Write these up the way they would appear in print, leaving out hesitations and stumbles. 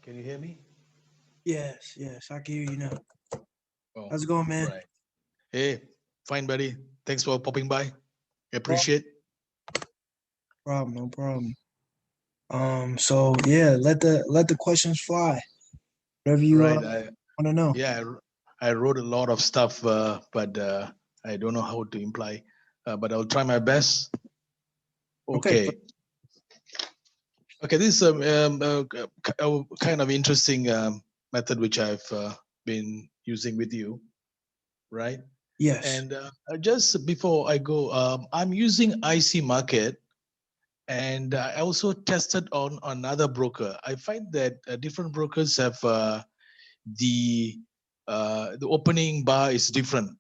Can you hear me? Yes, I can hear you now. Oh, How's it going, man? right. Hey, fine, buddy. Thanks for popping by. No Appreciate. problem, no problem. So yeah, let the questions fly. Whatever you Right. want to know. Yeah, I wrote a lot of stuff, but I don't know how to imply. But I'll try my best. Okay. Okay. Okay. This is a kind of interesting method which I've been using with you, right? Yes. And just before I go, I'm using IC Market. And I also tested on another broker. I find that different brokers have the opening bar is different.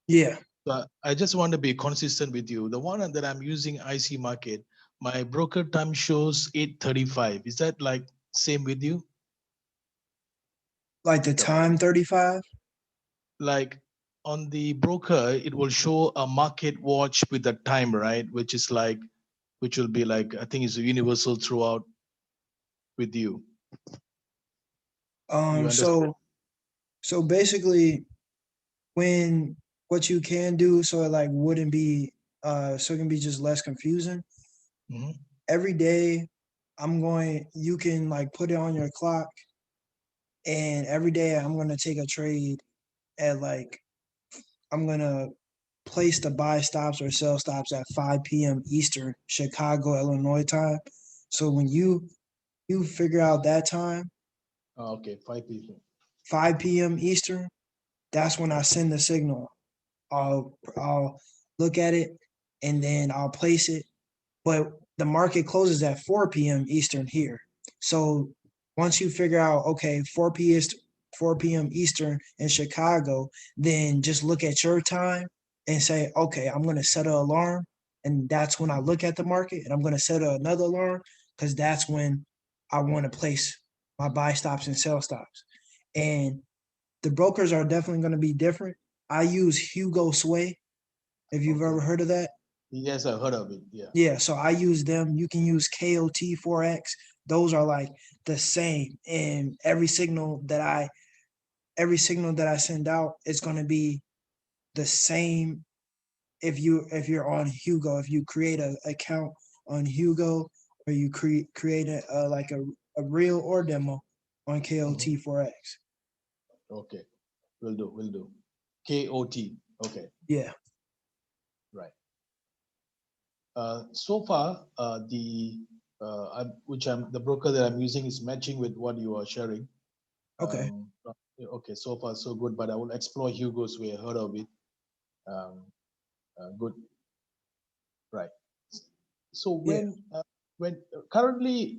Yeah. So I just want to be consistent with you. The one that I'm using IC Market, my broker time shows 8:35. Is that like same with you? Like the time 35. Like on the broker, it will show a market watch with the time, right? Which will be like, I think it's universal throughout with you. You understand? So basically, when what you can do, so it like wouldn't be, so it can be just less confusing. Mm-hmm. Every day, you can like put it on your clock, and every day I'm gonna take a trade at like I'm gonna place the buy stops or sell stops at 5 p.m. Eastern, Chicago, Illinois time. So when you figure out that time, Oh, okay, 5 p.m. 5 p.m. Eastern, that's when I send the signal. I'll look at it and then I'll place it. But the market closes at 4 p.m. Eastern here. So once you figure out, okay, 4 p.m. Eastern in Chicago, then just look at your time and say, okay, I'm going to set an alarm. And that's when I look at the market, and I'm going to set another alarm because that's when I want to place my buy stops and sell stops. And the brokers are definitely going to be different. I use Hugo Sway, if you've Okay. ever heard of that. Yes, I've heard of it. Yeah. Yeah, so I use them. You can use KOT FOREX. Those are like the same. And every signal that I send out, it's going to be the same if you're on Hugo. If you create an account on Hugo, or you create a real or demo on KOT Mhm. FOREX. Okay, will do. KOT. Okay, Yeah. right. So far, the broker that I'm using is matching with what you are sharing. Okay. Okay, so far so good, but I will explore Hugo's way. Heard of it. Good, right. So Yeah. when currently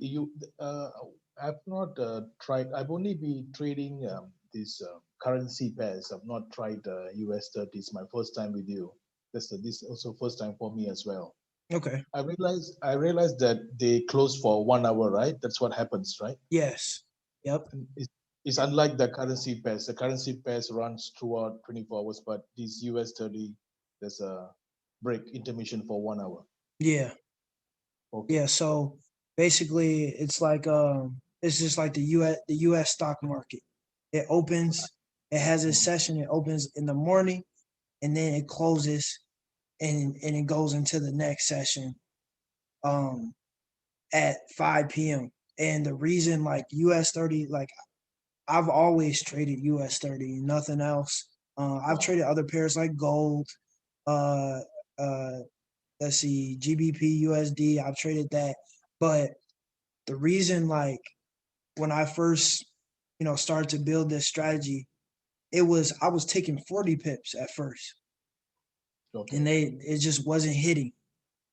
I've not tried. I've only been trading these currency pairs. I've not tried US 30. It's my first time with you. This also first time for me as well. Okay. I realized that they close for 1 hour, right? That's what happens, right? Yes. Yep. And it's unlike the currency pairs. The currency pairs runs throughout 24 hours, but these US 30, there's a break intermission for 1 hour. Yeah. Okay. Yeah. So basically, it's just like the US stock market. It opens. It has a Mhm. session. It opens in the morning, and then it closes, and it goes into the next session um at 5 p.m. And the reason, like, US 30, like, I've always traded US 30, nothing else. I've Wow. traded other pairs like gold, uh uh let's see, GBP USD. I've traded that. But the reason, like, when I first, started to build this strategy, I was taking 40 pips at first, and Okay. it just wasn't hitting.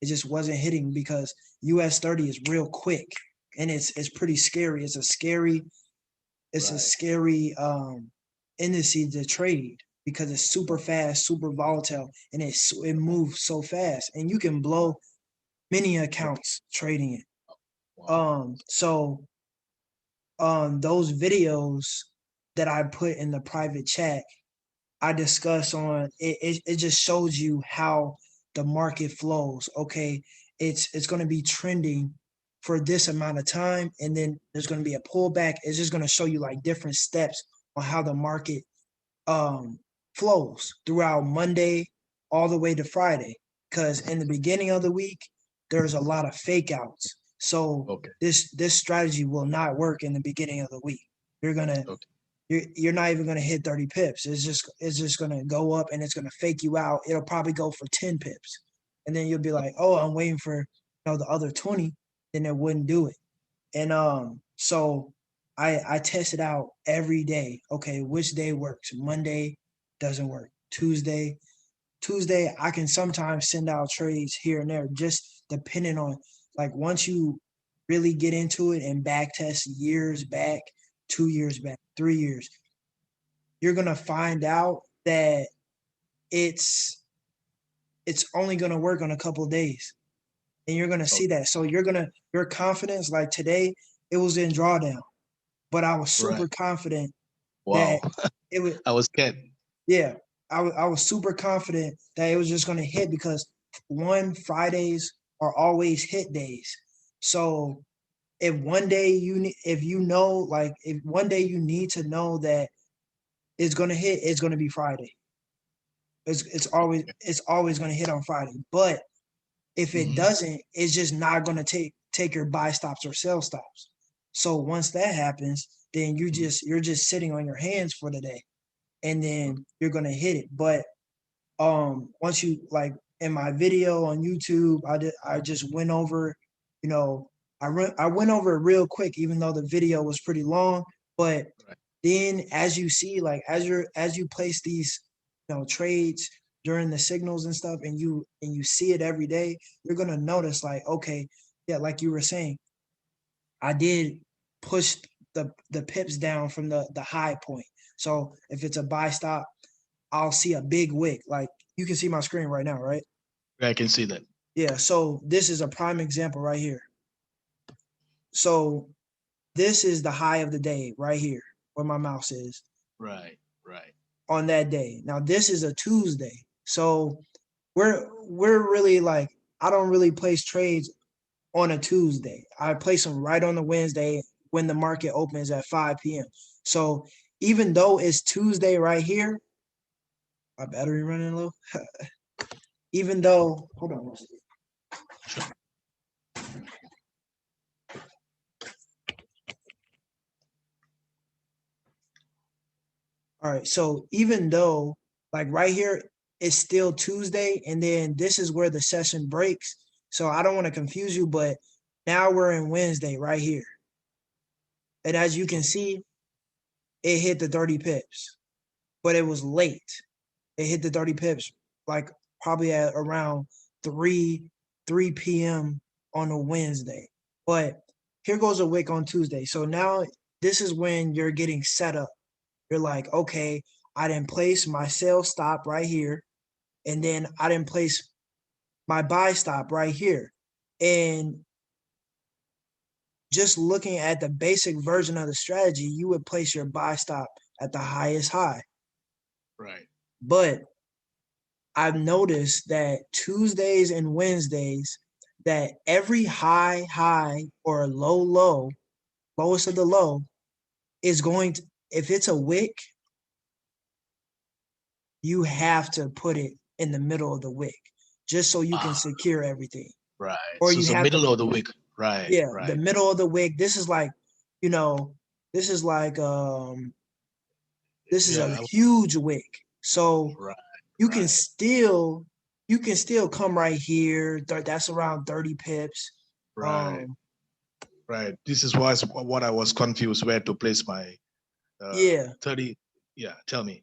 It just wasn't hitting because US 30 is real quick, and it's pretty scary. It's a Right. scary indice to trade because it's super fast, super volatile, and it moves so fast, and you can blow many Okay. accounts trading it. Wow. So those videos that I put in the private chat, I discuss on it just shows you how the market flows. Okay, it's going to be trending for this amount of time, and then there's going to be a pullback. It's just going to show you like different steps on how the market flows throughout Monday all the way to Friday. Because in the beginning of the week, there's a lot of fake outs. So this strategy will not work in the beginning of the week. You're gonna you're not even gonna hit 30 pips. It's just gonna go up and it's gonna fake you out. It'll probably go for 10 pips, and then you'll be like, oh, I'm waiting for the other 20. Then it wouldn't do it. And so I test it out every day. Okay, which day works? Monday doesn't work. Tuesday I can sometimes send out trades here and there, just depending on, like, once you really get into it and back test years back, 2 years back, 3 years, you're gonna find out that it's only gonna work on a couple of days. And you're gonna see that. So your confidence, like today, it was in drawdown, but I was super confident that it was. I was scared. Yeah, I was super confident that it was just gonna hit, because Fridays are always hit days. So if one day if one day you need to know that it's gonna hit, it's gonna be Friday. It's always gonna hit on Friday. But if it doesn't, it's just not gonna take your buy stops or sell stops. So once that happens, then you're just sitting on your hands for the day, and then you're gonna hit it. But once you, like in my video on YouTube, I just went over, I went over it real quick, even though the video was pretty long. But then as you see, like as you place these trades during the signals and stuff, and you see it every day, you're gonna notice, like, okay, yeah, like you were saying, I did push the pips down from the high point. So if it's a buy stop, I'll see a big wick. Like, you can see my screen right now, right? I can see that. Yeah, so this is a prime example right here. So this is the high of the day right here, where my mouse is. Right. On that day. Now this is a Tuesday. So we're really, like, I don't really place trades on a Tuesday. I place them right on the Wednesday when the market opens at 5 p.m. So even though it's Tuesday right here, my battery running low. Even though, hold on one second. All right, so even though, like, right here, it's still Tuesday, and then this is where the session breaks. So I don't want to confuse you, but now we're in Wednesday right here. And as you can see, it hit the 30 pips, but it was late. It hit the 30 pips, like, probably at around 3 p.m. on a Wednesday. But here goes a wick on Tuesday. So now this is when you're getting set up. You're like, okay, I didn't place my sell stop right here, and then I didn't place my buy stop right here. And just looking at the basic version of the strategy, you would place your buy stop at the highest high. Right. But I've noticed that Tuesdays and Wednesdays, that every high or low, lowest of the low, is going to, if it's a wick, you have to put it in the middle of the wick, just so you can secure everything. Right. Or so you the have middle of the week. Right. Yeah, Right. the middle of the wick. This is like, this is like this is a huge wick. So you can still come right here. That's around 30 pips. Right. Right. This is what I was confused where to place my 30. Yeah. Tell me.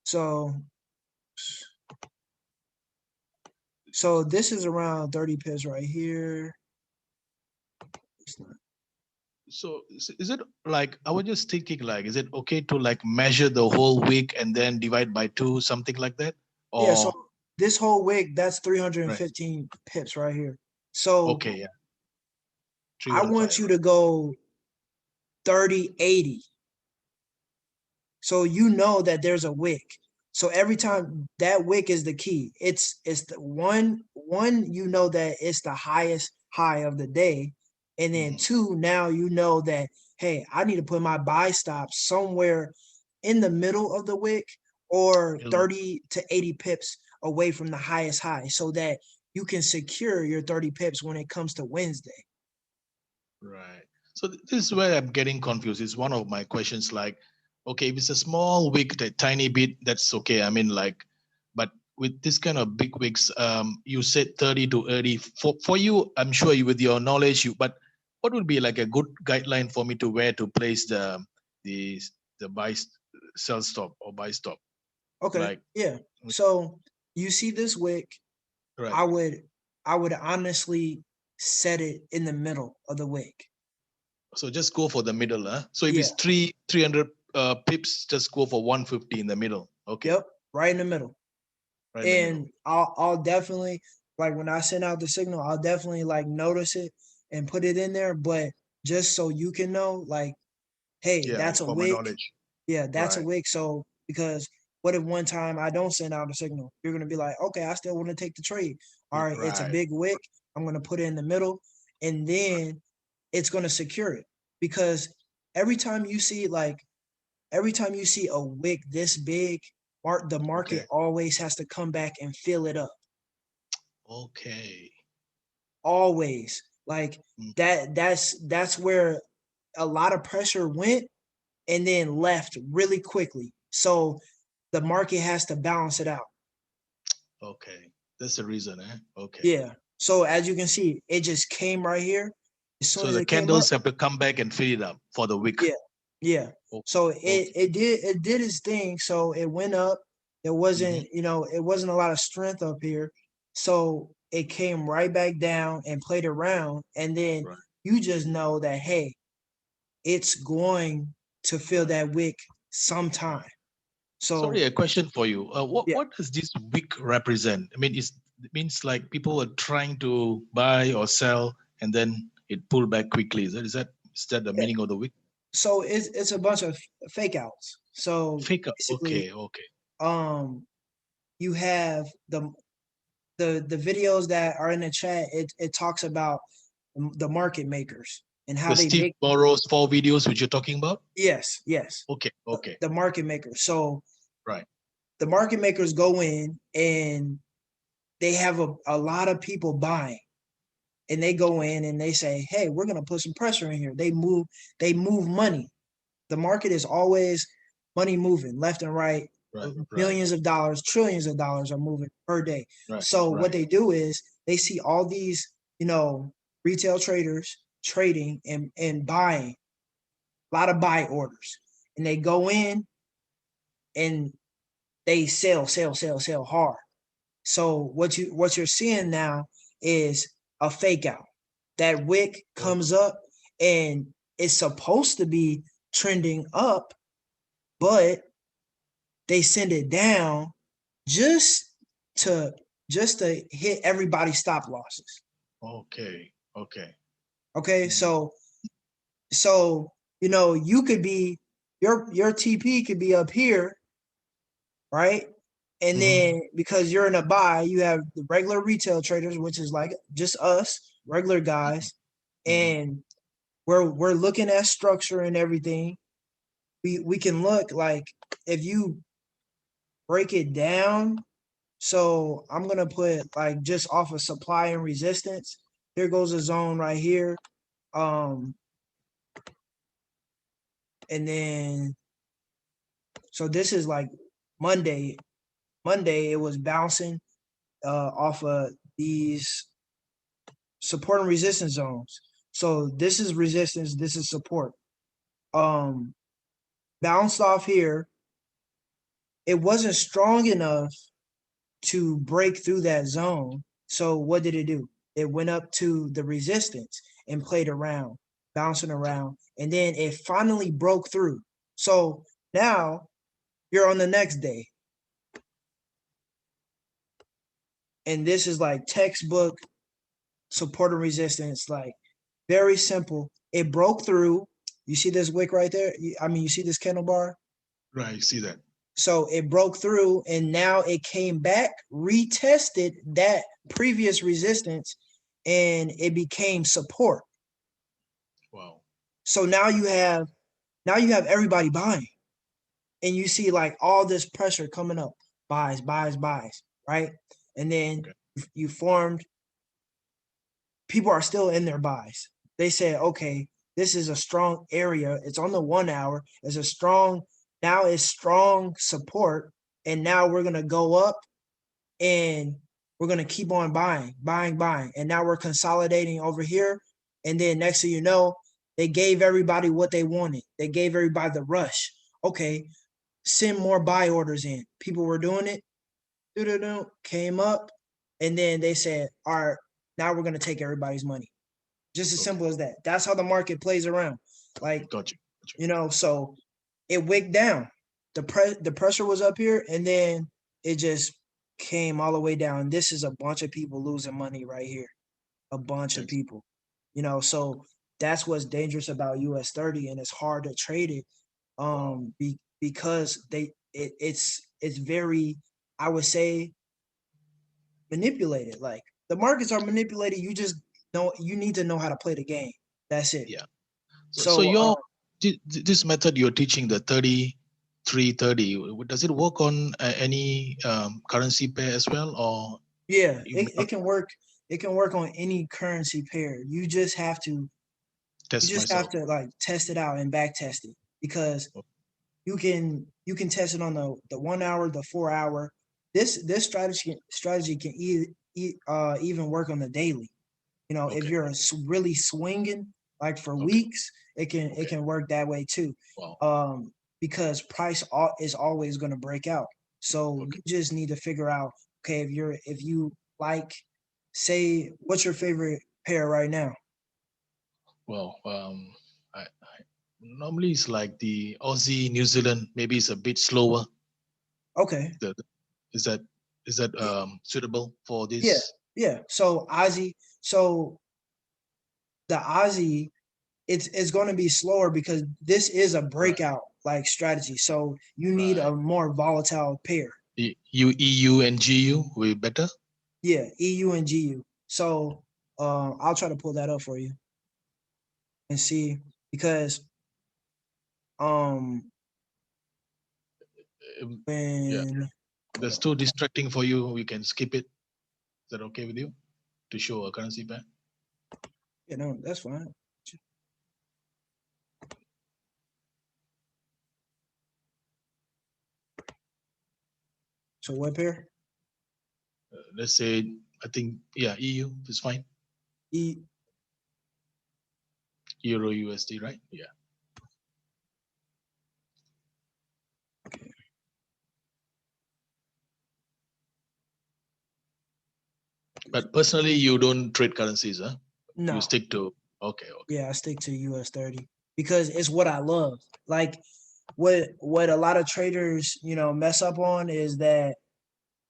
So this is around 30 pips right here. So is it, like, I was just thinking, like, is it okay to, like, measure the whole week and then divide by 2, something like that? Or, yeah, so this whole week, that's 315 pips right here. So okay, yeah. I want you to go 30-80. So you know that there's a wick. So every time, that wick is the key. It's the one, you know that it's the highest high of the day. And then two, now you know that, hey, I need to put my buy stop somewhere in the middle of the wick or 30 to 80 pips away from the highest high so that you can secure your 30 pips when it comes to Wednesday. Right. So this is where I'm getting confused. It's one of my questions like, okay, if it's a small wick, a tiny bit, that's okay. I mean, like, but with this kind of big wicks, you said 30 to 80. For you, I'm sure you with your knowledge, but what would be like a good guideline for me to where to place the buy sell stop or buy stop? Okay. Like, yeah. So you see this wick, right. I would honestly set it in the middle of the wick. So just go for the middle, huh? So if it's 300 pips, just go for 150 in the middle. Okay. Yep, right in the middle. Right in the And middle. I'll definitely, like, when I send out the signal, I'll definitely like notice it and put it in there. But just so you can know, like, hey, that's a for my wick. knowledge. Yeah, that's a Right. wick. So because what if one time I don't send out a signal? You're gonna be like, okay, I still want to take the trade. All right, it's a Right. big wick. I'm gonna put it in the middle, and then it's gonna secure it. Because every time you see a wick this big, the market always has to come back and fill it up. Okay. Always. Like that's where a lot of pressure went and then left really quickly. So the market has to balance it out. Okay. That's the reason, eh? Okay. Yeah. So as you can see, it just came right here. As soon So as the it came up, candles have to come back and fill it up for the wick. yeah, yeah. So it did its thing. So it went up. There wasn't, it wasn't a lot of strength up here. So it came right back down and played around. And then you just know that, hey, it's going to fill that wick sometime. So sorry, a question for you. What does this wick represent? I mean, it means like people are trying to buy or sell and then it pulled back quickly. Is that the meaning of the wick? So it's a bunch of fake outs. So Fake out. basically, Okay. You have the videos that are in the chat. It talks about the market makers and how The they Steve make. Borrow's 4 videos which you're talking about? Yes. Okay. The market makers. So Right. the market makers go in and they have a lot of people buying. And they go in and they say, hey, we're going to put some pressure in here. They move money. The market is always money moving left and right. Millions of dollars, trillions of dollars are moving per day. So what they do is they see all these, retail traders trading and buying, a lot of buy orders. And they go in and they sell hard. So what you're seeing now is a fake out. That wick comes up and it's supposed to be trending up, but they send it down just to hit everybody's stop losses. Okay. So you could be your TP could be up here, right? And then because you're in a buy, you have the regular retail traders, which is like just us, regular guys, and we're looking at structure and everything. We can look like if you break it down. So I'm gonna put like just off of supply and resistance. Here goes a zone right here. And then so this is like Monday. Monday it was bouncing off of these support and resistance zones. So this is resistance, this is support. Bounced off here. It wasn't strong enough to break through that zone. So what did it do? It went up to the resistance and played around, bouncing around, and then it finally broke through. So now you're on the next day. And this is like textbook support and resistance, like very simple. It broke through. You see this wick right there? You see this candle bar? Right, you see that. So it broke through and now it came back, retested that previous resistance, and it became support. So now you have everybody buying, and you see like all this pressure coming up, buys, right? And then you formed, people are still in their buys. They said, okay, this is a strong area. It's on the 1 hour. It's a strong, now it's strong support. And now we're going to go up and we're going to keep on buying. And now we're consolidating over here. And then next thing you know, they gave everybody what they wanted. They gave everybody the rush. Okay, send more buy orders in. People were doing it. Came up. And then they said, all right, now we're going to take everybody's money. Just as simple as that. That's how the market plays around. Like, Gotcha. So it wicked down. The pressure was up here, and then it just came all the way down. This is a bunch of people losing money right here. A bunch of people. So that's what's dangerous about US 30, and it's hard to trade it because it's very, I would say, manipulated. Like, the markets are manipulated. You just you need to know how to play the game. That's it. Yeah. So your this method you're teaching, the 3330, does it work on any currency pair as well, or? Yeah, it can work. It can work on any currency pair. You just have to like test it out and back test it, because you can test it on the 1 hour, the 4 hour. This strategy can even work on the daily. If you're really swinging like for weeks, it can work that way too. Wow. Because price is always going to break out. So you just need to figure out, okay, if you like, say, what's your favorite pair right now? Well, I normally it's like the Aussie New Zealand. Maybe it's a bit slower. Okay. Is that suitable for this? Yeah. So Aussie, the Aussie, it's going to be slower because this is a breakout like strategy. So you need a more volatile pair. EU and GU will be better. Yeah, EU and GU. So I'll try to pull that up for you and see, because when that's too distracting for you, we can skip it. Is that okay with you to show a currency pair? Yeah, no, that's fine. So what pair? Let's say, I think, EU is fine. Euro USD, right? Yeah. Okay. But personally, you don't trade currencies, huh? No. You stick to Yeah, I stick to US 30 because it's what I love. Like, what a lot of traders, mess up on is that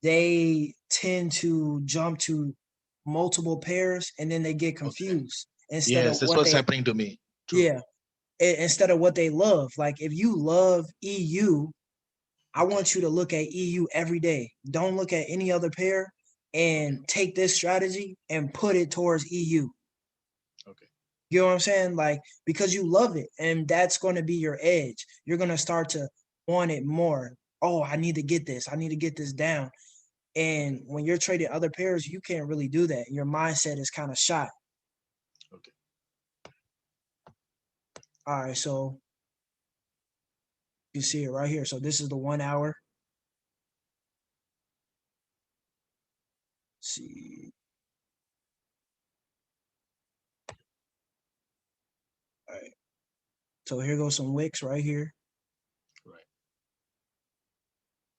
they tend to jump to multiple pairs and then they get confused instead of that's what's happening to me. True. Yeah, instead of what they love. Like, if you love EU, I want you to look at EU every day. Don't look at any other pair, and take this strategy and put it towards EU. Okay. You know what I'm saying? Like, because you love it, and that's going to be your edge. You're going to start to want it more. Oh, I need to get this. I need to get this down. And when you're trading other pairs, you can't really do that. Your mindset is kind of shot. Okay. All right, so you see it right here. So this is the 1 hour. Let's see. All right. So here goes some wicks right here. Right.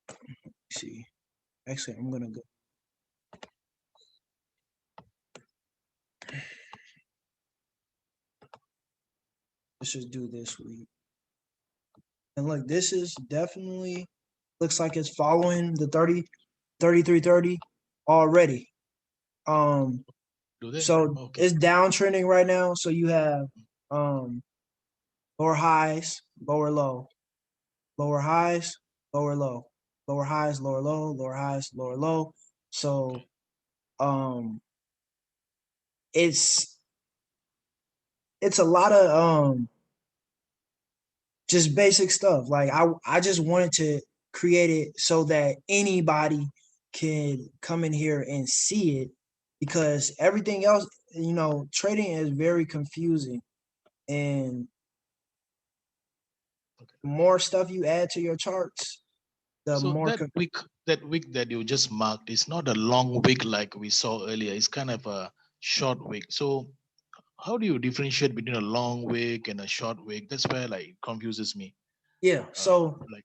Let's see. Actually, I'm gonna go. Let's just do this week. And look, this is definitely looks like it's following the 3330 already. So it's downtrending right now. So you have lower highs, lower low, lower highs, lower low, lower highs, lower low, lower highs, lower low. So it's a lot of just basic stuff. Like I just wanted to create it so that anybody can come in here and see it, because everything else, you know, trading is very confusing, and the more stuff you add to your charts, the So more that week that you just marked is not a long week like we saw earlier. It's kind of a short week. So how do you differentiate between a long week and a short week? That's where like it confuses me. yeah. So Like,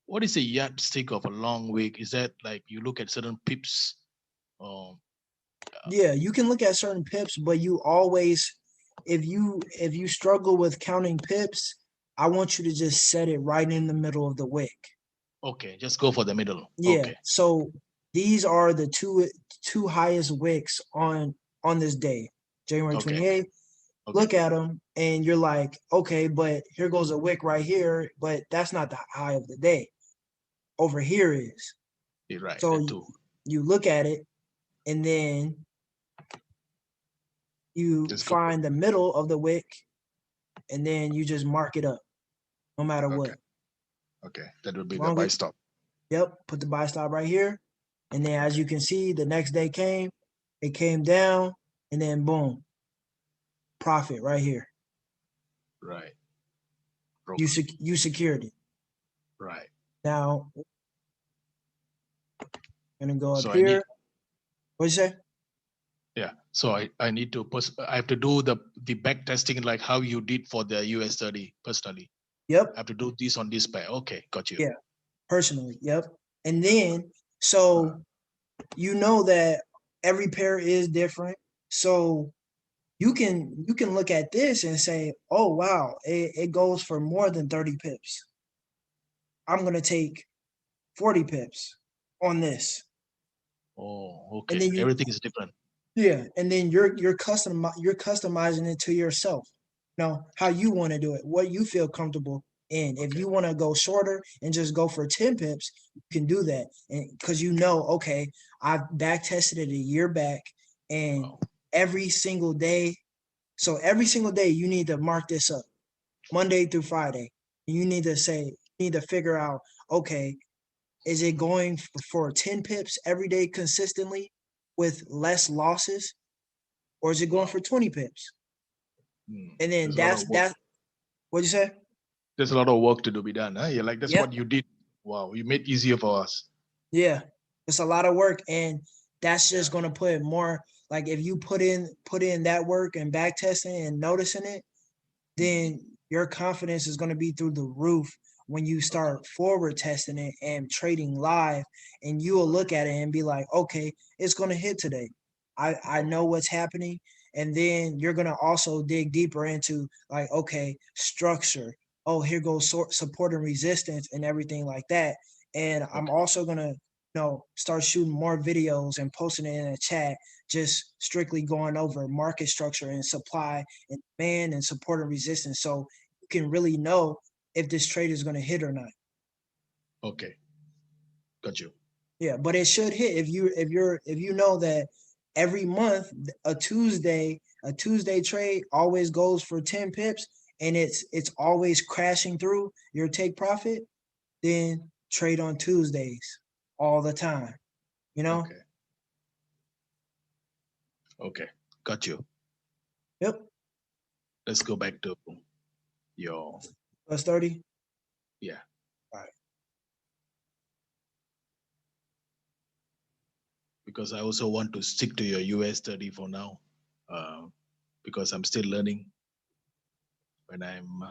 what is a yardstick of a long week? Is that like you look at certain pips? Um, yeah, you can look at certain pips, but you always, if you struggle with counting pips, I want you to just set it right in the middle of the wick. okay, just go for the middle. Yeah. Okay, So these are the two highest wicks on this day, January okay, 28th. okay. Look at them and you're like, okay, but here goes a wick right here, but that's not the high of the day. Over here is. You're right. So That too. you look at it and then you Just go for find the middle of the wick and then you just mark it up no matter it. Okay, what. okay. That would be As the long buy as, stop. yep, put the buy stop right here. And then as Okay, you can see, the next day came, it came down, and then boom, profit right here. right. You Broken. you secured it. Right. Now I'm gonna go up So I need, here. What you say? yeah. So I need to I have to do the back testing like how you did for the US 30 personally. Yep. I have to do this on this pair. Okay, got you. Yeah. Personally. Yep. And Yeah. then so you know that every pair is different. So you can look at this and say, oh wow, it goes for more than 30 pips. I'm gonna take 40 pips on this. Oh, And okay. then you Everything is different. yeah, and then you're customizing it to yourself. You know, how you want to do it, what you feel comfortable in. If Okay. you want to go shorter and just go for 10 pips, you can do that. And because you know, okay, I've back tested it a year back and Wow. every single day. So every single day you need to mark this up. Monday through Friday. You need to say, you need to figure out, okay, is it going for 10 pips every day consistently with less losses? Or is it going Wow. for 20 pips? And then There's a lot of work. what'd you say? There's a lot of work to be done. Huh? Yeah, like that's Yep. what you did. Wow, you made easier for us. Yeah. It's a lot of work. And that's Yeah. just gonna put more, like if you put in that work and back testing and noticing it, Mhm. then your confidence is going to be through the roof when you Okay. start forward testing it and trading live, and you will look at it and be like, okay, it's going to hit today. I Okay. know what's happening. And then you're going to also dig deeper into like, okay, structure. Oh, here goes support and resistance and everything like that. And I'm Okay. also going to, start shooting more videos and posting it in a chat, just strictly going over market structure and supply and demand and support and resistance, so you can really know if this trade is going to hit or not. Okay. Got you. Yeah, but it should hit if you know that every month a Tuesday trade always goes for 10 pips and it's always crashing through your take profit, then trade on Tuesdays all the time, you know? Okay. Okay. Got you. Yep. Let's go back to your, Plus 30. yeah, All right. because I also want to stick to your US 30 for now, uh, because I'm still learning. When I'm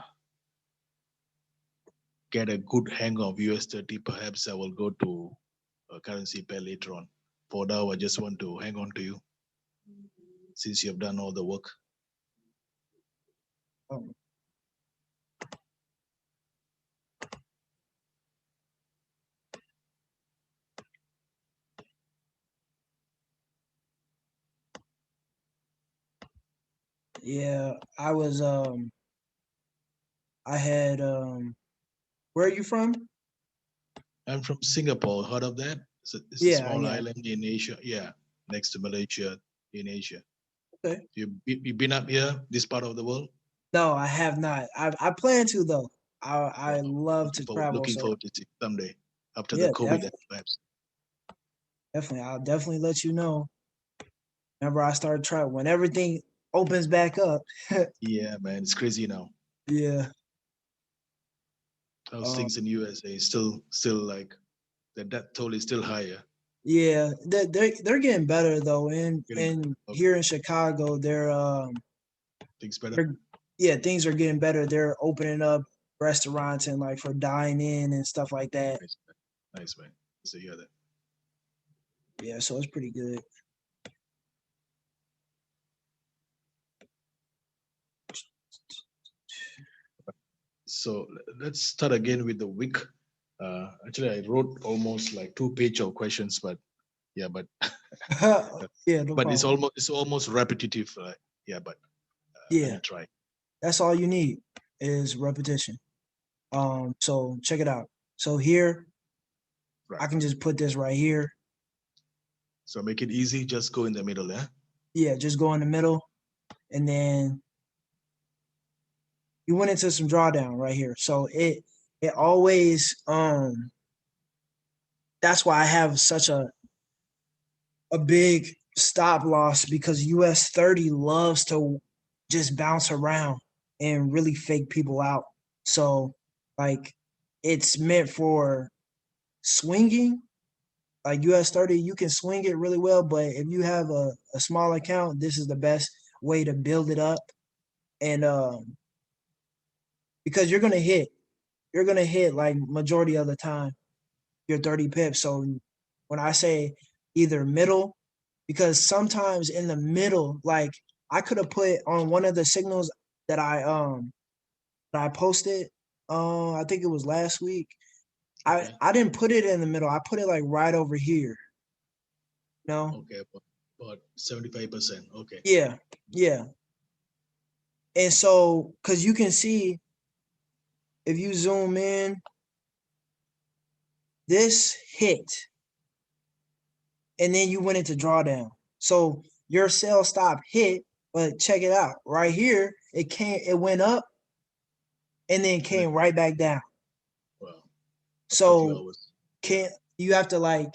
get a good hang of US 30, perhaps I will go to a currency pair later on. For now, I just want to hang on to you since you have done all the work. Um, yeah, I had where are you from? I'm from Singapore. Heard of that? It's a Yeah, small yeah. island in Asia. Yeah, next to Malaysia in Asia. Okay. You been up here, this part of the world? No, I have not. I plan to though. I love to travel. Looking So forward to it someday after the yeah, COVID, perhaps. definitely. I'll definitely let you know whenever I start traveling, when everything opens back up. Yeah, man, it's crazy now. Yeah. How's things in USA? Still like the death toll is still higher. Yeah, they're getting better though. In Getting okay, here in Chicago, things better. they're yeah, things are getting better. They're opening up restaurants and like for dine in and stuff like that. Nice, man. Nice, man. So yeah, that. Yeah, so it's pretty good. So let's start again with the week. Actually, I wrote almost like 2 page of questions, but yeah, but Yeah, no but problem. it's almost repetitive. Yeah, but let Yeah, me try. that's all you need is repetition. So check it out. So here, Right. I can just put this right here. So make it easy. Just go in the middle. Yeah. Yeah, just go in the middle, and then you went into some drawdown right here. So it always that's why I have such a big stop loss, because US 30 loves to just bounce around and really fake people out. So like it's meant for swinging. Like US 30, you can swing it really well, but if you have a small account, this is the best way to build it up. And because you're gonna hit like majority of the time your 30 pips. So when I say either middle, because sometimes in the middle, like I could have put on one of the signals that I posted, I think it was last week. Okay. I didn't put it in the middle. I put it like right over here. You know? Okay. About 75%. Okay. Yeah, yeah. And so because you can see if you zoom in, this hit, and then you went into drawdown. So your sell stop hit, but check it out. Right here, it went up and then And then, came right back down. well, after a few So hours. Yeah. can you have to like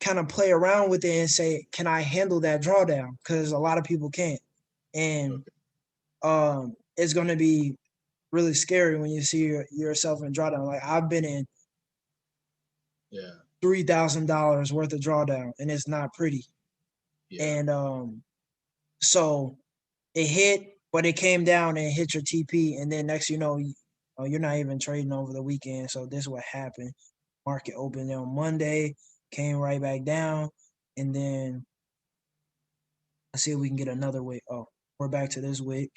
kind of play around with it and say, can I handle that drawdown? Because a lot of people can't. And Okay. it's gonna be really scary when you see yourself in drawdown. Like I've been in Yeah. $3,000 worth of drawdown and it's not pretty. Yeah. And so it hit, but it came down and hit your TP, and then next you know, you're not even trading over the weekend. So this is what happened. Market opened on Monday, came right back down, and then let's see if we can get another wick. Oh, we're back to this wick,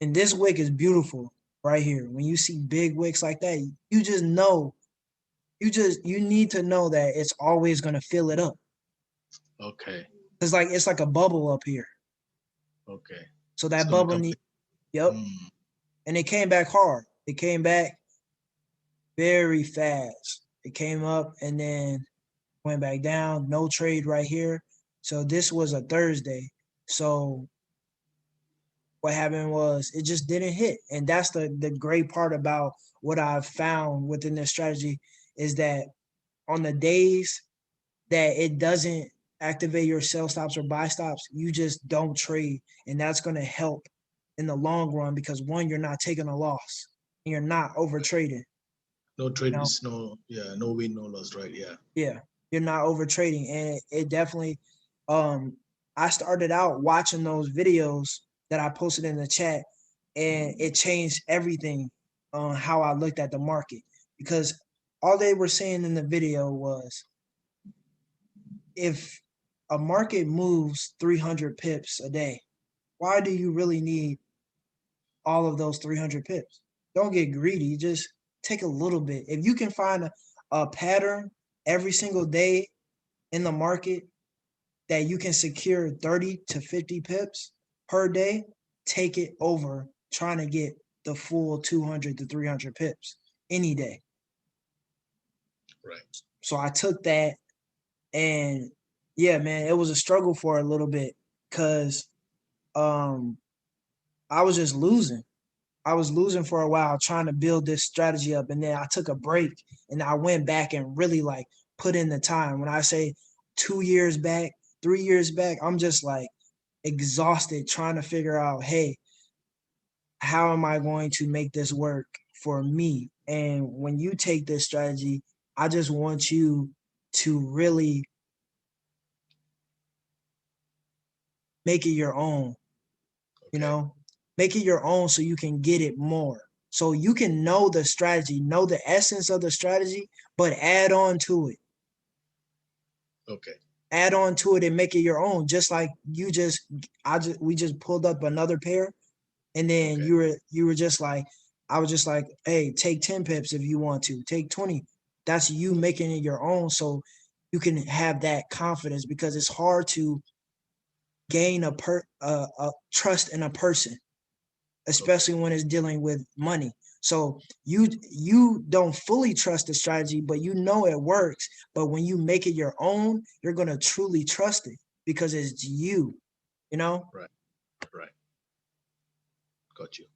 and this wick is beautiful right here. When you see big wicks like that, you just know, you need to know that it's always gonna fill it up. Okay. It's like a bubble up here. Okay. So It's that gonna bubble come. need, yep. Mm, And it came back hard. It came back very fast. It came up and then went back down. No trade right here. So this was a Thursday. So what happened was it just didn't hit. And that's the great part about what I've found within this strategy is that on the days that it doesn't activate your sell stops or buy stops, you just don't trade. And that's going to help in the long run because one, you're not taking a loss and you're not over trading. no You trade know? is no, yeah, no win, no loss, right? Yeah. Yeah, you're not over trading. And it definitely I started out watching those videos that I posted in the chat, and it changed everything on how I looked at the market, because all they were saying in the video was if a market moves 300 pips a day, why do you really need all of those 300 pips? Don't get greedy. Just take a little bit. If you can find a pattern every single day in the market that you can secure 30 to 50 pips per day, take it over trying to get the full 200 to 300 pips any day. Right. So I took that, and yeah, man, it was a struggle for a little bit because I was just losing. I was losing for a while trying to build this strategy up, and then I took a break and I went back and really like put in the time. When I say 2 years back, 3 years back, I'm just like exhausted trying to figure out, hey, how am I going to make this work for me? And when you take this strategy, I just want you to really make it your own, you know, make it your own so you can get it more. So you can know the strategy, know the essence of the strategy, but add on to it. Okay. Add on to it and make it your own. Just like we just pulled up another pair, and then you were just like, I was just like, hey, take 10 pips if you want to, take 20. That's you making it your own, so you can have that confidence, because it's hard to gain a trust in a person, especially when it's dealing with money. So you don't fully trust the strategy, but you know it works. But when you make it your own, you're gonna truly trust it because it's you, you know? Right. Right. Got you.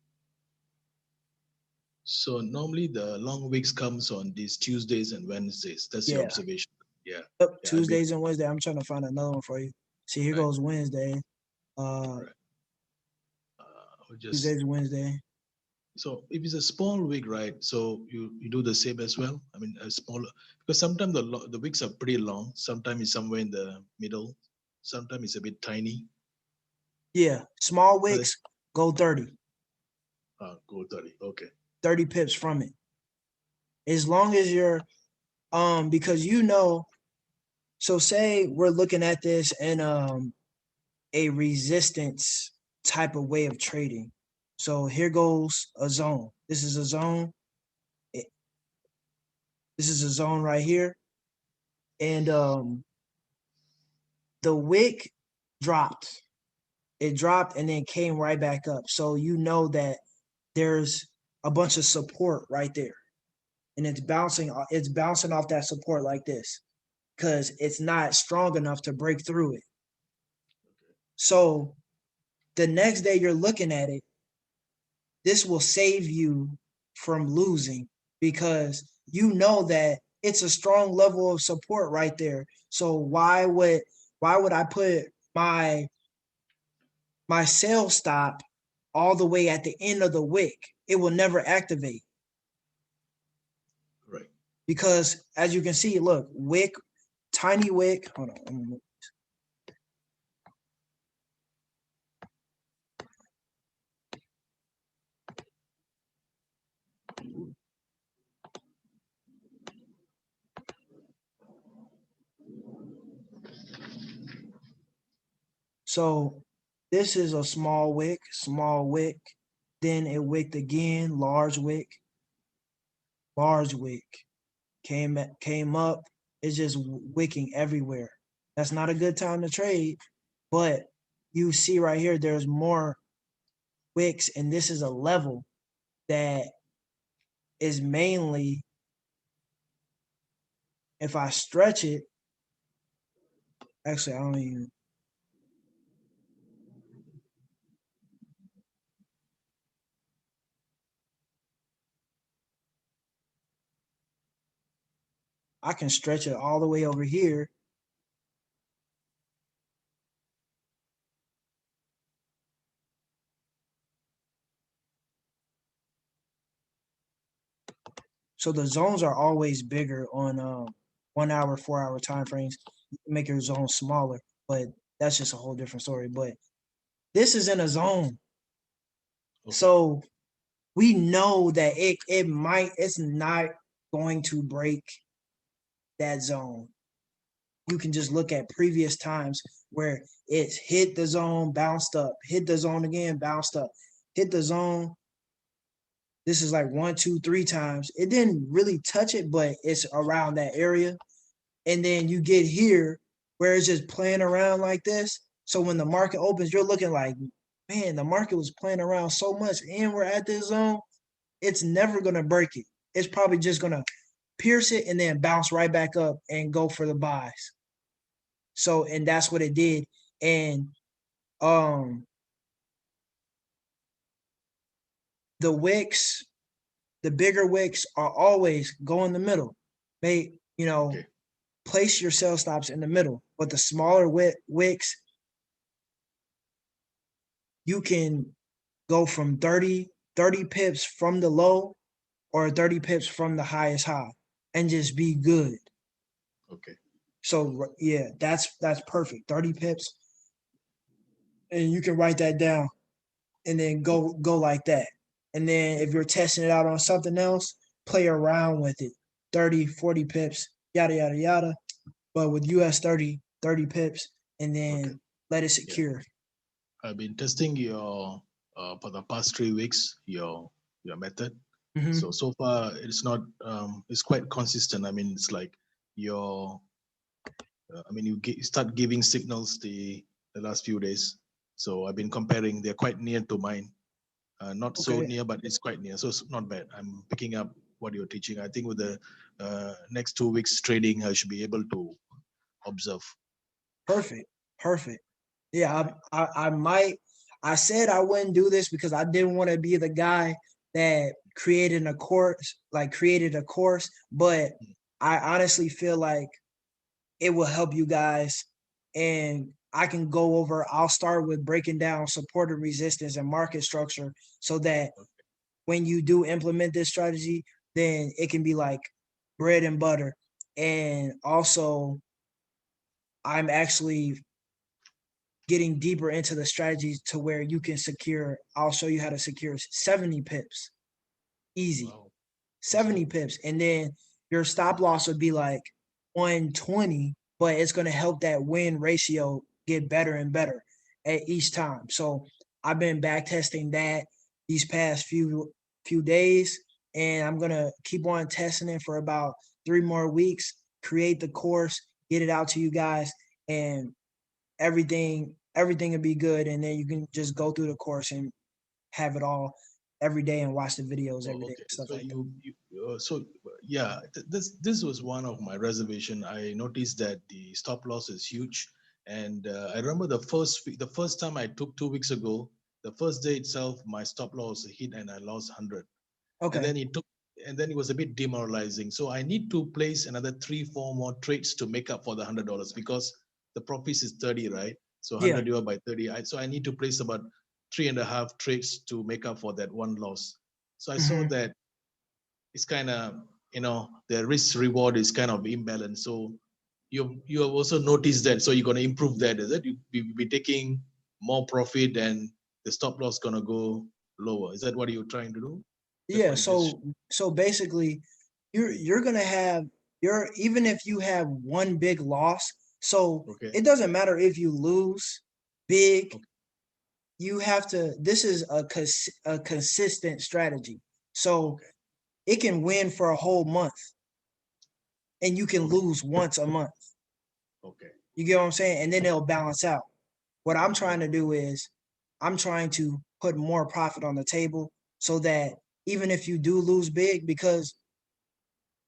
So normally the long weeks comes on these Tuesdays and Wednesdays. That's your Yeah. observation. Yeah. Yep. Yeah. I've been Tuesdays and Wednesday. I'm trying to find another one for you. See, here right. goes Wednesday. Right. Just Tuesdays and Wednesday. so if it's a small week, right? So you do the same as well. I mean, a smaller, because sometimes the weeks are pretty long. Sometimes it's somewhere in the middle. Sometimes it's a bit tiny. Yeah. Small But wicks, go 30. Go 30. Okay. 30 pips from it. As long as you're because you know, so say we're looking at this in a resistance type of way of trading. So here goes a zone. This is a zone. This is a zone right here. And the wick dropped. It dropped and then came right back up. So you know that there's a bunch of support right there. And it's bouncing off that support like this, because it's not strong enough to break through it. So the next day you're looking at it, this will save you from losing, because you know that it's a strong level of support right there. So why would I put my sell stop all the way at the end of the wick? It will never activate. Right. Because as you can see, look, wick, tiny wick. Hold on. So this is a small wick, then it wicked again, large wick, came up. It's just wicking everywhere. That's not a good time to trade, but you see right here, there's more wicks, and this is a level that is mainly, if I stretch it, actually, I don't even, I can stretch it all the way over here. So the zones are always bigger on 1 hour, 4 hour time frames. You can make your zone smaller, but that's just a whole different story. But this is in a zone. Okay. So we know that it's not going to break that zone. You can just look at previous times where it's hit the zone, bounced up, hit the zone again, bounced up, hit the zone. This is like 1, 2, 3 times. It didn't really touch it, but it's around that area. And then you get here where it's just playing around like this. So when the market opens, you're looking like, man, the market was playing around so much and we're at this zone. It's never going to break it. It's probably just going to pierce it and then bounce right back up and go for the buys. So, and that's what it did. And the wicks, the bigger wicks are always go in the middle. They, Okay. place your sell stops in the middle, but the smaller wicks, you can go from 30 pips from the low or 30 pips from the highest high and just be good. Okay. So yeah, that's perfect. 30 pips. And you can write that down and then go like that. And then if you're testing it out on something else, play around with it. 30, 40 pips, yada yada yada. But with US 30 pips, and Okay. then let it Yeah. secure. I've been testing your for the past 3 weeks your method. Mhm. So far it's not it's quite consistent. I mean it's like your I mean you start giving signals the last few days. So I've been comparing. They're quite near to mine. Not so Okay. near, but it's quite near. So it's not bad. I'm picking up what you're teaching. I think with the next 2 weeks trading, I should be able to observe. Perfect. Perfect. Yeah, Right. I might. I said I wouldn't do this because I didn't want to be the guy that created a course, but Mm. I honestly feel like it will help you guys. And I can go over, I'll start with breaking down support and resistance and market structure so that Okay. when you do implement this strategy, then it can be like bread and butter. And also, I'm actually getting deeper into the strategies to where you can secure, I'll show you how to secure 70 pips. Easy. Wow. That's 70 good. pips. And then your stop loss would be like 120, but it's going to help that win ratio get better and better at each time. So I've been back testing that these past few days, and I'm going to keep on testing it for about 3 more weeks, create the course, get it out to you guys, and everything will be good. And then you can just go through the course and have it all every day and watch the videos Oh, every day okay. and stuff So like that. yeah, this was one of my reservation. I noticed that the stop loss is huge, and I remember the first time I took 2 weeks ago, the first day itself, my stop loss hit and I lost 100, and Okay. then it was a bit demoralizing. So I need to place another 3, 4 more trades to make up for the $100 because the profits is 30, right? So Yeah. 100 divided by 30. So I need to place about 3.5 trades to make up for that one loss. So I saw Hmm. that it's kind of the risk reward is kind of imbalanced. So you have also noticed that. So you're going to improve that, is it? You be taking more profit and the stop loss gonna go lower. Is that what you're trying to do? That's Yeah. what you just So basically, you're gonna have your even if you have one big loss. So okay. it doesn't matter if you lose big. Okay. You have to. This is a consistent strategy. So Okay. it can win for a whole month, and you can Okay. lose once a month. Okay. You get what I'm saying? And then it'll balance out. What I'm trying Okay. to do is I'm trying to put more profit on the table so that even if you do lose big, because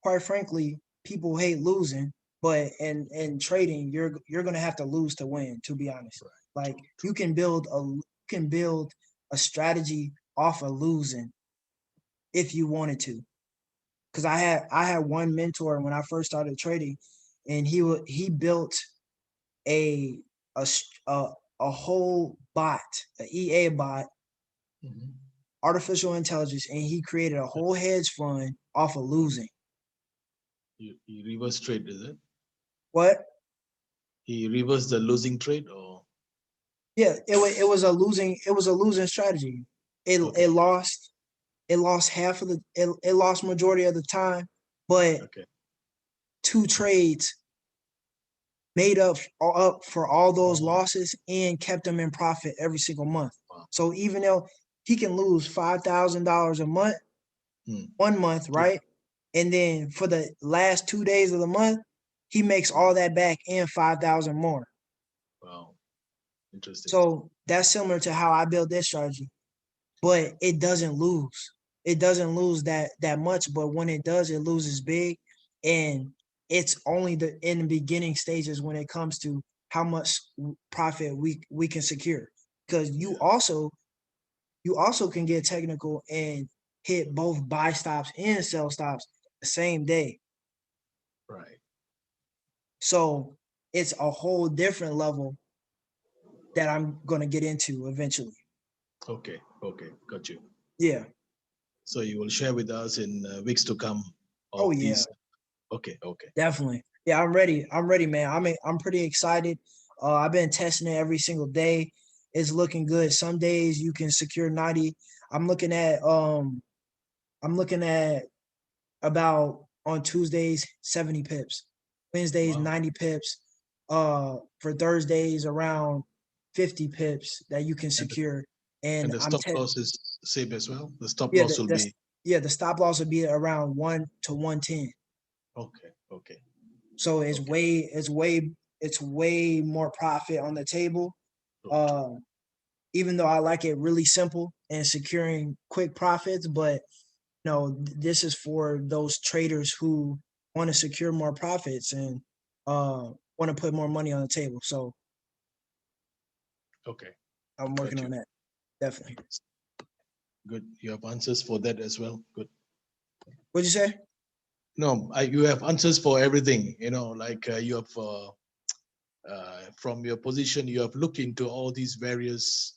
quite frankly, people hate losing, but in trading, you're gonna have to lose to win, to be honest. Right. Like True. you True. can build a strategy off of losing if you wanted to. Because I had one mentor when I first started trading, and he built a a a, a whole bot, an EA bot, Hmm. artificial intelligence, and he created a whole hedge fund off of losing. He reverse trade, is it? What? He reversed the losing trade, or Yeah, it was a losing strategy. It okay. it lost it lost half of it lost majority of the time, but Okay. two trades made up for all those Oh, losses and kept him in profit every single month. wow. So even though he can lose $5,000 a month, Hmm. 1 month, Yeah. right? And then for the last 2 days of the month, he makes Hmm. all that back and 5,000 more. Wow. Interesting. So that's similar to how I built this strategy, but it doesn't lose. It doesn't lose that much, but when it does, it loses big, and it's only in the beginning stages when it comes to how much profit we can secure. Because you Yeah. also you also can get technical and hit both buy stops and sell stops the same day. Right. So it's a whole different level that I'm going to get into eventually. Okay. Okay. Got you. Yeah. So you will share with us in weeks to come Oh of yeah, these. Okay. Okay. definitely. Yeah, I'm ready. I'm ready, man. I'm pretty excited. I've been testing it every single day. It's looking good. Some days you can secure 90. I'm looking at I'm looking at about on Tuesdays 70 pips, Wednesdays Wow. 90 pips, for Thursdays around 50 pips that you can And the, secure. and And the stop loss is same as well. The stop yeah, loss will be the stop loss would be around 1 to 110. okay. Okay. So Okay. it's way more profit on the table. True. True. Uh, even though I like it really simple and securing quick profits, but this is for those traders who want to secure more profits and want to put more money on the table. So Okay. I'm working Got on you. that. Definitely. Good. You have answers for that as well. Good. What'd you say? No, you have answers for everything. Like you have from your position, you have looked into all these various.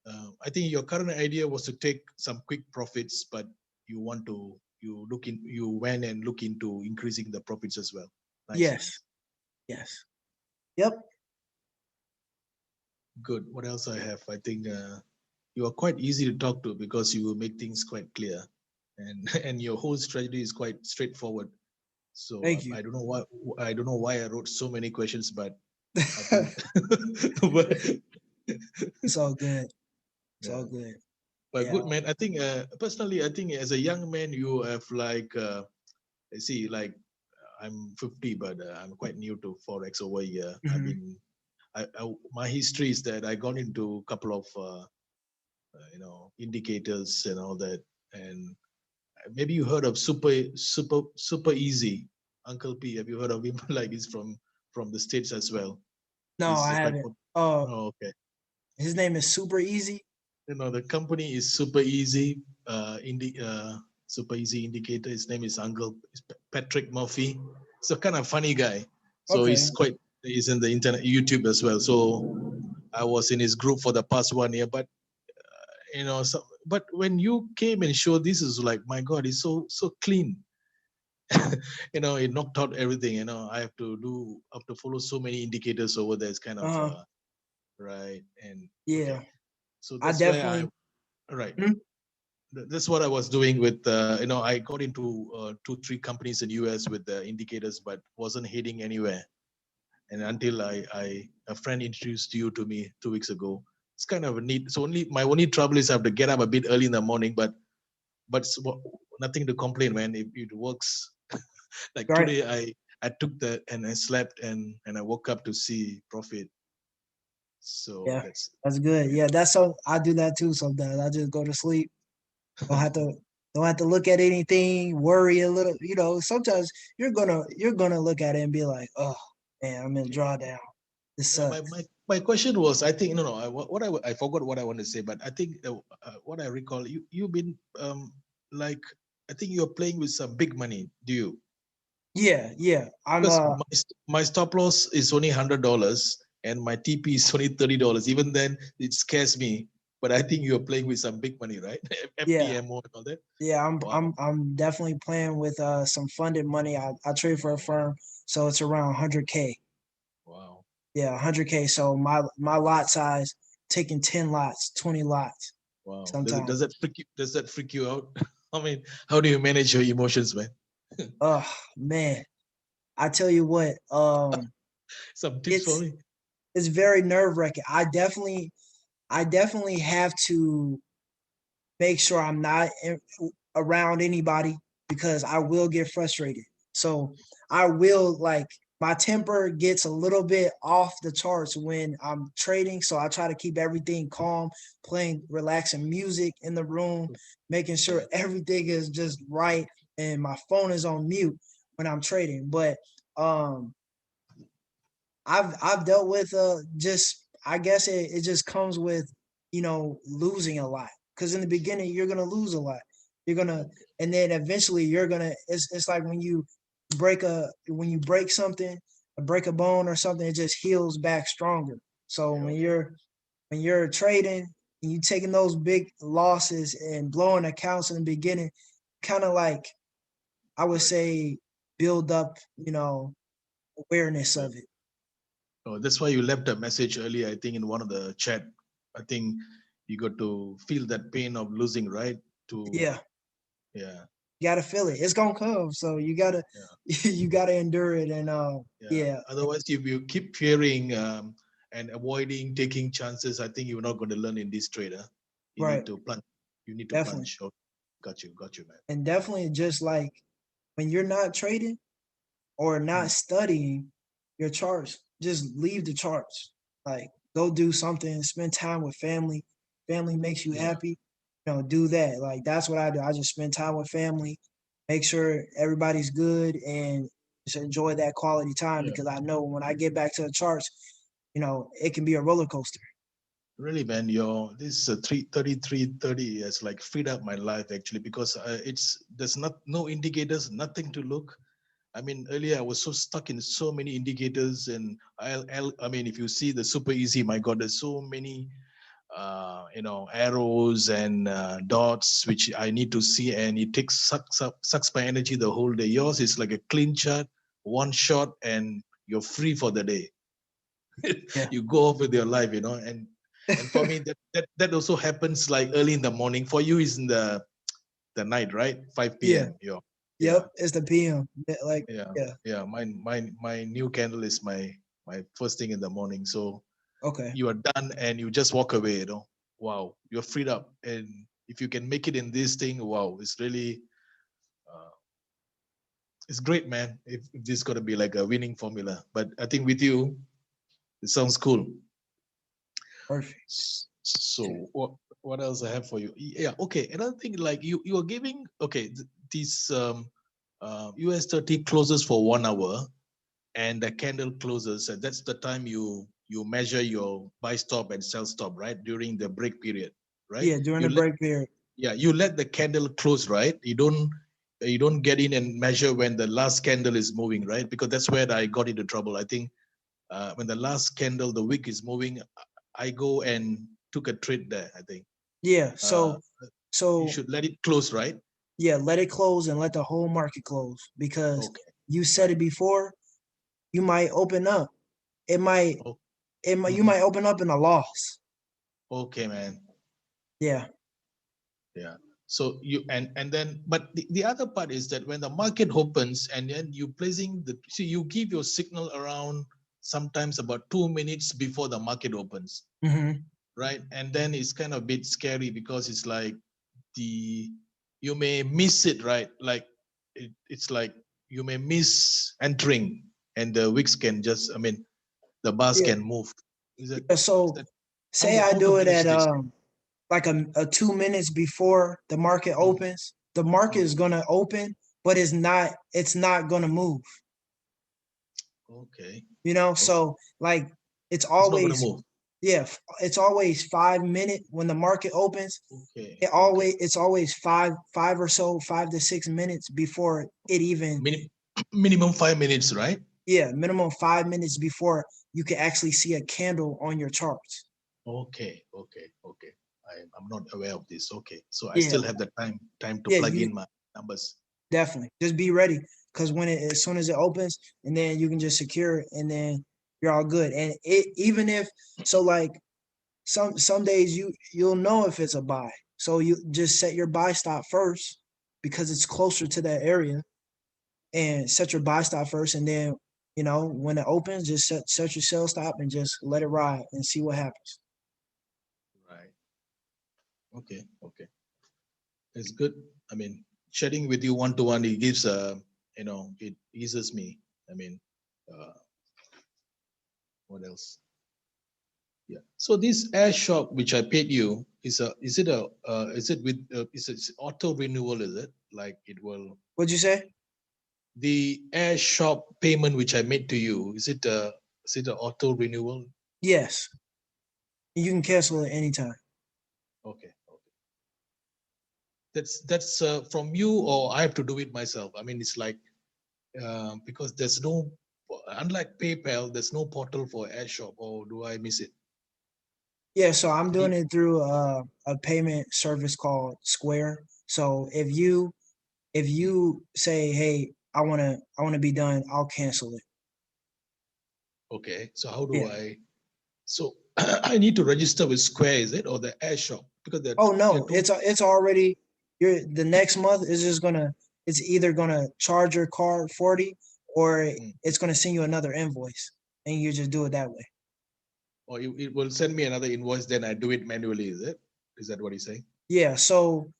I think your current idea was to take some quick profits, but you went and look into increasing the profits as well. Nice, Yes. nice. Yes. Yep. Good. What else I have? I think you are quite easy to talk to because you will make things quite clear, and and your whole strategy is quite straightforward. So Thank you. I don't know why I wrote so many questions, but I think, but It's all good. It's all yeah, good. but Yeah. good man. I think personally, I think as a young man, you have like I see like I'm 50, but I'm quite new to forex over here. I've Mhm. been my history is that I got into a couple of indicators and all that, and maybe you heard of super easy. Uncle P, have you heard of him? Like he's from the states as well. No, He's I quite. haven't. Oh, okay. His name is Super Easy. The company is Super Easy. Super Easy Indicator. His name is Patrick Murphy. So kind of funny guy. So Okay. he's in the internet YouTube as well. So I was in his group for the past 1 year, but but when you came and showed this is like my God, it's so clean. It knocked out everything. I have to follow so many indicators over there. It's kind of Uh-huh. right. And okay, Yeah. so I that's where I definitely. right. Mhm. That's what I was doing with I got into 2-3 companies in US with the indicators, but wasn't hitting anywhere. And until I a friend introduced you to me 2 weeks ago. It's kind of a neat. So my only trouble is I have to get up a bit early in the morning, but nothing to complain, man. If it works, like Right. today I took that and I slept and I woke up to see profit. So Yeah. that's That's good. yeah. Yeah. That's so I do that too sometimes. I just go to sleep. Don't have to don't have to look at anything, worry a little. Sometimes you're gonna look at it and be like, oh man, I'm in drawdown. This Yeah, my, sucks. my my question was, I think no no I forgot what I want to say, but I think what I recall, you've been like I think you're playing with some big money. Do you? Yeah, yeah. I'm Because my stop loss is only $100 and my TP is only $30. Even then, it scares me. But I think you're playing with some big money, right? yeah, FTMO and all that. yeah, I'm Wow, I'm I'm definitely playing with some funded money. I trade for a firm, so it's around 100K. wow. Yeah, 100K. So my lot size taking 10 lots, 20 lots Wow. sometimes. Does that freak you out? I mean, how do you manage your emotions, man? Oh man, I tell you what, Some tips for it's me. it's very nerve-wracking. I definitely have to make sure I'm not around anybody because I will get frustrated. So I will like my temper gets a little bit off the charts when I'm trading. So I try to keep everything calm, playing relaxing music in the room, making sure Right. everything is just right and my phone is on mute when I'm trading. But um I've dealt with just I guess it just comes with losing a lot. because in the beginning you're gonna lose a lot. You're gonna, and then eventually you're gonna. It's like when you break something, break a bone or something, it just heals back stronger. So when you're trading and you taking those big losses and blowing accounts in the beginning, kind of like I would say build up, awareness of it. Oh, that's why you left a message earlier, I think, in one of the chat. I think you got to feel that pain of losing, right? Yeah, Yeah, you gotta feel it. It's gonna come, so you gotta yeah, you gotta endure it. And yeah. yeah, Otherwise, if you keep fearing and avoiding taking chances, I think you're not going to learn in this trade. Huh? You right, need to plunge. You need to definitely, plunge. Oh, got you, man. and definitely just like when you're not trading or not Hmm. studying your charts, just leave the charts. Like go do something, spend time with family. Family makes you Yeah, happy. Do that. Like that's what I do. I just spend time with family, make sure everybody's good, and just enjoy that quality time yeah. because I know when I get back to the charts, it can be a roller coaster. Really, man, your this 3:33:30 has like freed up my life actually because there's no indicators, nothing to look. I mean, earlier I was so stuck in so many indicators, and I mean, if you see the super easy, my God, there's so many, arrows and dots which I need to see, and it sucks my energy the whole day. Yours is like a clean chart, one shot, and you're free for the day. Yeah. You go off with your life, and for me that also happens like early in the morning. For you is in the night, right? 5 Yeah. p.m. Yeah, Yep. It's the PM. Like, yeah, yeah. yeah. My new candle is my first thing in the morning. So Okay. you are done and you just walk away. Wow, you're freed up. And if you can make it in this thing, wow, it's really uh, it's great, man. If this is gonna be like a winning formula, but I think with you, it sounds cool. Perfect. So what else I have for you? Yeah, okay. Another thing, like you are giving okay this US 30 closes for 1 hour and the candle closes. And that's the time you measure your buy stop and sell stop, right? During the break period, right? Yeah. During the break period. You let the candle close, right? You don't get in and measure when the last candle is moving, right? Because that's where I got into trouble. I think when the last candle, the wick is moving, I go and took a trade there. I think Yeah. uh, you So should let it close, right? yeah, let it close and let the whole market close because Okay, you said right. it before. You might open up. It might. Oh, It might. You mhm. might open up in a loss. Okay, man. Yeah. Yeah. So and then, but the other part is that when the market opens and then you placing you give your signal around sometimes about 2 minutes before the market opens, Mm-hmm. right? And then it's kind of a bit scary because it's like you may miss it, right? Like it's like you may miss entering, and the wicks can just, I mean, the bars Yeah. can move. Is that Yeah. is So that say I how to do it manage at this? like a 2 minutes before the market Mm, opens. The market mm. is gonna open, but it's not gonna move. Okay. Okay. So like it's It's not gonna always, move. yeah, it's always 5 minute when the market opens. Okay. Okay. It's always five or so, 5 to 6 minutes before it even, Minimum 5 minutes, right? yeah, minimum 5 minutes before you can actually see a candle on your charts. Okay. Okay. Okay. I'm not aware of this. Okay. So I Yeah, still have the time to yeah, plug you in my numbers. definitely just be ready because when as soon as it opens, and then you can just secure it, and then you're all good. And it even if so, like some days you'll know if it's a buy. So you just set your buy stop first because it's closer to that area, and set your buy stop first, and then when it opens, just set your sell stop and just let it ride and see what happens. Right. Okay. Okay. It's good. I mean, chatting with you one to one, it gives it eases me. I mean, uh, what else? Yeah. So this air shop which I paid you is it with is it auto renewal? Is it like it will What'd you say? the air shop payment which I made to you? Is it a auto renewal? Yes, you can cancel it anytime. Okay. Okay. that's from you, or I have to do it myself? I mean, it's like because there's no, unlike PayPal, there's no portal for AirShop, or do I miss it? Yeah, so I'm Any- doing it through a payment service called Square. So if you say, hey, I wanna be done, I'll cancel it. Okay, so how do Yeah. I? So I need to register with Square, is it, or the AirShop? Because Oh they're no, two. it's already the next month is just gonna it's either gonna charge your card 40 or Mm. it's gonna send you another invoice and you just do it that way. Or it will send me another invoice, then I do it manually, is it? Is that what he's saying? Yeah, so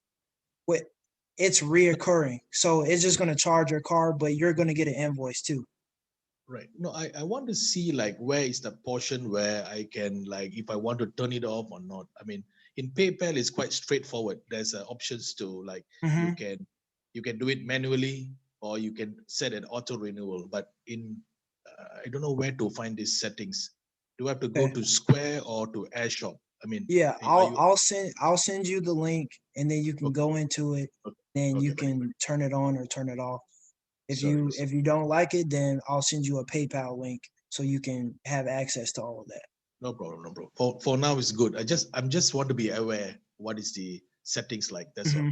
what it's reoccurring. So it's just gonna charge your card, but you're gonna get an invoice too. Right. No, I want to see like where is the portion where I can like if I want to turn it off or not. I mean, in PayPal it's quite straightforward. There's options to like you Hmm. can you can do it manually or you can set an auto renewal. But in I don't know where to find these settings. Do I have to go Okay. to Square or to AirShop? I mean, Yeah, are I'll you I'll send you the link and then you can okay? go into it. Okay, Then okay, you buddy, buddy. can turn it on or turn it off. Sorry. If you don't like it, then I'll send you a PayPal link so you can have access to all of that. No problem, no problem. For now it's good. I'm just want to be aware what is the settings like. That's all. Hmm.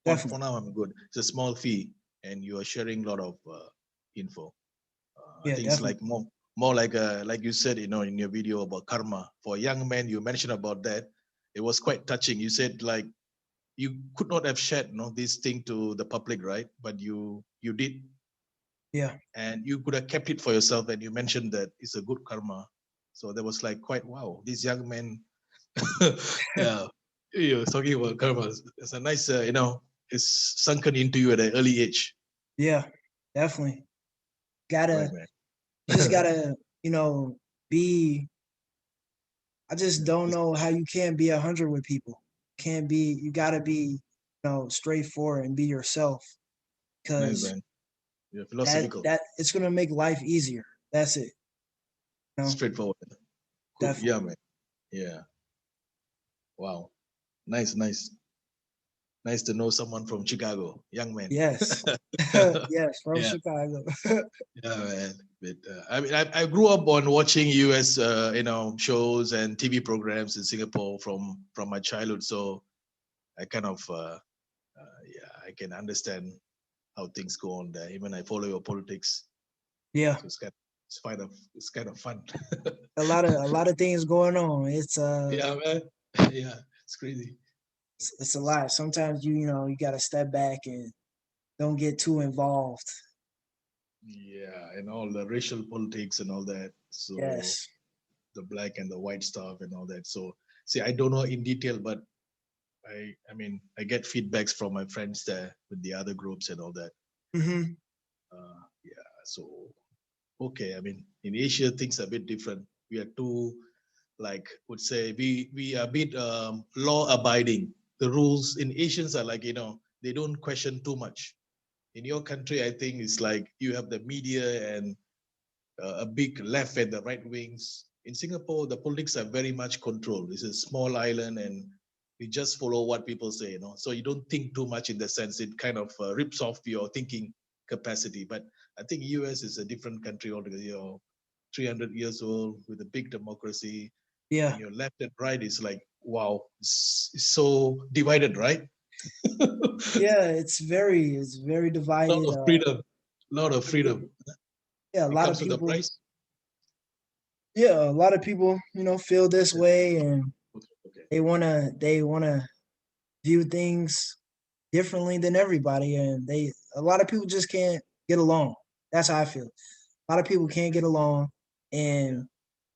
For Definitely. now, I'm good. It's a small fee, and you are sharing a lot of info. I Yeah, think it's definitely. like more like you said, in your video about karma. For a young man, you mentioned about that. It was quite touching. You said like you could not have shared, this thing to the public, right? But you did, Yeah. and you could have kept it for yourself. And you mentioned that it's a good karma. So that was like quite wow. This young man, yeah, you're talking about karma. It's a nice, it's sunken into you at an early age. Yeah, definitely. Right, Gotta man. you just gotta, you know, be I just don't It's know how you can't be 100 with people. Can't be you gotta be, straightforward and be yourself nice, because man. You're philosophical, that it's gonna make life easier. That's it. You know, straightforward. Cool. definitely. Yeah, man. Yeah. Wow. Nice, nice. Nice to know someone from Chicago, young man. Yes. Yes, from Yeah, Chicago. yeah, man. But I mean, I grew up on watching U.S. Shows and TV programs in Singapore from my childhood, so I kind of yeah, I can understand how things go on there. Even I follow your politics, Yeah. so it's kind of fun. A lot of things going on. Yeah, man. Yeah, it's crazy. It's a lot. Sometimes you gotta step back and don't get too involved. Yeah, and all the racial politics and all that. So Yes. the black and the white stuff and all that. So see, I don't know in detail, but I mean, I get feedbacks from my friends there with the other groups and all that. Hmm. Yeah, so okay. I mean, in Asia, things are a bit different. We are too, like, would say we are a bit law abiding. The rules in Asians are like they don't question too much. In your country, I think it's like you have the media and a big left and the right wings. In Singapore, the politics are very much controlled. It's a small island, and we just follow what people say. So you don't think too much in the sense. It kind of rips off your thinking capacity. But I think US is a different country altogether. 300 years old with a big democracy, Yeah. and your left and right is like wow, it's so divided, right? A Yeah. It's very lot divided. of freedom, a lot of freedom. Yeah. A It lot of comes to the people. price. Yeah. A lot of people, feel this Yeah. way, and Okay. Okay. they wanna view things differently than everybody, and a lot of people just can't get along. That's how I feel. A lot of people can't get along, Yeah. and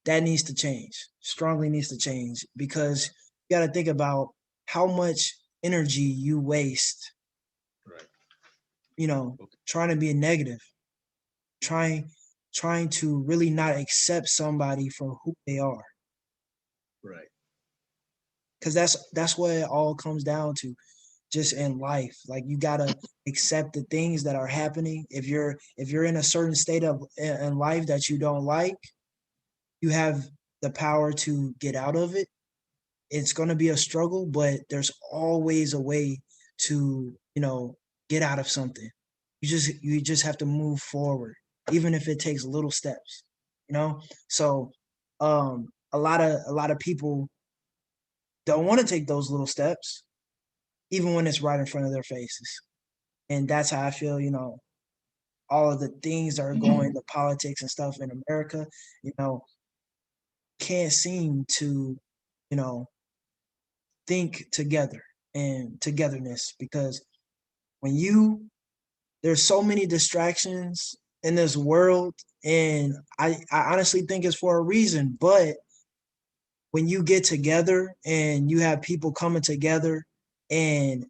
that needs to change. Strongly needs to change because you got to think about how much energy you waste, Right. you know, Okay. trying to be a negative, trying trying to really not accept somebody for who they are. Right. Because that's what it all comes down to, just in life. Like you gotta accept the things that are happening. If you're in a certain state of in life that you don't like, you have the power to get out of it. It's going to be a struggle, but there's always a way to, you know, get out of something. You just have to move forward, even if it takes little steps, you know? So a lot of people don't want to take those little steps, even when it's right in front of their faces. And that's how I feel, you know, all of the things that are going, the politics and stuff in America, you know, can't seem to, you know, think together and togetherness, because when there's so many distractions in this world, and I honestly think it's for a reason, but when you get together and you have people coming together and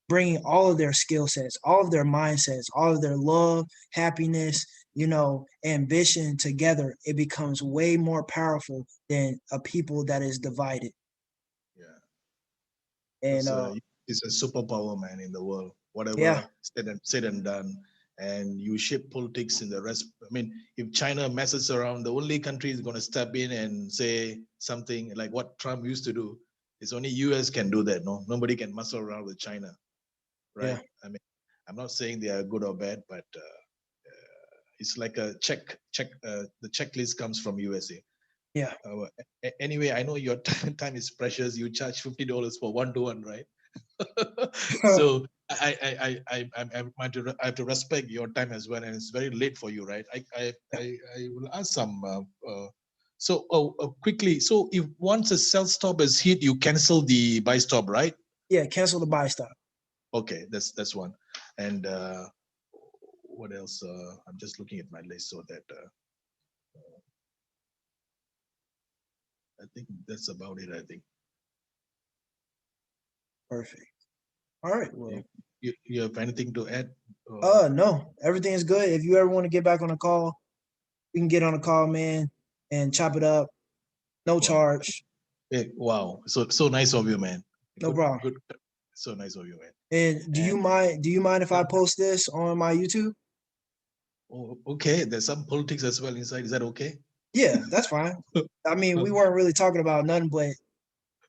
bringing all of their skill sets, all of their mindsets, all of their love, happiness, you know, ambition together, it becomes way more powerful than a people that is divided. Yeah. And It's a superpower, man, in the world. Whatever yeah, said and done, and you shape politics in the rest. I mean, if China messes around, the only country is going to step in and say something like what Trump used to do. It's only US can do that. No, nobody can mess around with China, right? yeah, I mean, I'm not saying they are good or bad, but it's like a check. The checklist comes from USA. yeah. Anyway, I know your time is precious. You charge $50 for 1-to-1, right? So I have to respect your time as well, and it's very late for you, right? I will ask some. Quickly, so if once a sell stop is hit, you cancel the buy stop, right? Yeah, cancel the buy stop. Okay, that's one. And what else? I'm just looking at my list so that I think that's about it. I think. Perfect. All right. Well, You have anything to add? no, everything is good. If you ever want to get back on a call, we can get on a call, man, and chop it up. No Wow. charge. Hey, wow. So nice of you, man. No problem. Good. So nice of you, man. And do you And mind? Do you mind if I post this on my YouTube? oh, okay, there's some politics as well inside. Is that okay? Yeah, that's fine. I mean, we weren't really talking about nothing but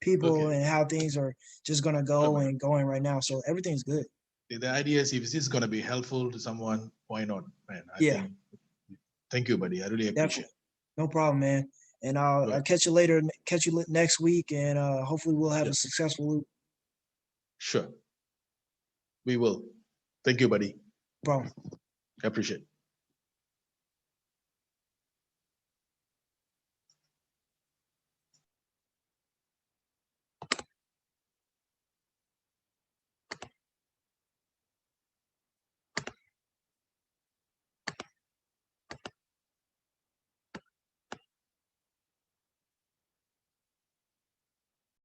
people Okay. and how things are just gonna Sure, go man. and going right now. So everything's good. The idea is if this is gonna be helpful to someone, why not, man? I Yeah, think. Thank you, buddy. I really appreciate definitely. it. No problem, man. And I'll Good. catch you later. Catch you next week, and hopefully we'll have Yeah, a successful sure. We will. Thank you, buddy. bro. I appreciate it.